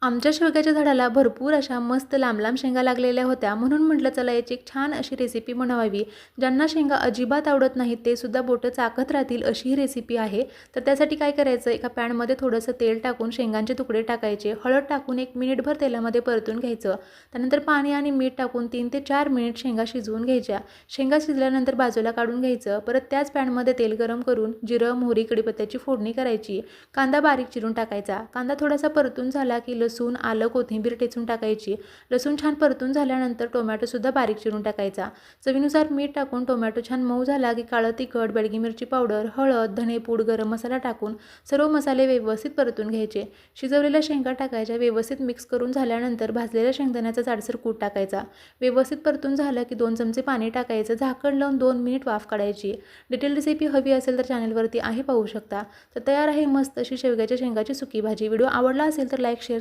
आमच्या शेवग्याच्या झाडाला भरपूर अशा मस्त लांब-लांब शेंगा लागलेल्या होत्या. म्हणून म्हटलं चला याची एक छान अशी रेसिपी बनवावी. ज्यांना शेंगा अजिबात आवडत नाहीत ते सुद्धा बोटं चाखत राहतील अशी ही रेसिपी आहे. तर त्यासाठी काय करायचं, एका पॅनमध्ये थोडंसं तेल टाकून शेंगांचे तुकडे टाकायचे. हळद टाकून 1 मिनिटभर तेलामध्ये परतून घ्यायचं. त्यानंतर पाणी आणि मीठ टाकून 3 ते 4 मिनिट शेंगा शिजवून घ्यायच्या. शेंगा शिजल्यानंतर बाजूला काढून घ्यायचं. परत त्याच पॅनमध्ये तेल गरम करून जिरं, मोहरी, कढीपत्त्याची फोडणी करायची. कांदा बारीक चिरून टाकायचा. कांदा थोडासा परतून झाला की लसूण, आलं, कोथिंबीर ठेचून टाकायची. लसूण छान परतून झाल्यानंतर टोमॅटोसुद्धा बारीक चिरून टाकायचा. चवीनुसार मीठ टाकून टोमॅटो छान मऊ झाला की काळं तिखट, बेडगी मिरची पावडर, हळद, धनेपूड, गरम मसाला टाकून सर्व मसाले व्यवस्थित परतून घ्यायचे. शिजवलेल्या शेंगा टाकायच्या. व्यवस्थित मिक्स करून झाल्यानंतर भाजलेल्या शेंगदाण्याचा जाडसर कूट टाकायचा. व्यवस्थित परतून झालं की 2 चमचे पाणी टाकायचं. झाकण लावून 2 मिनिट वाफ काढायची. डिटेल रेसिपी हवी असेल तर चॅनलवरती आहे, पाहू शकता. तर तयार आहे मस्त अशी शेवग्याच्या शेंगाची सुकी भाजी. व्हिडिओ आवडला असेल तर लाईक, शेअर,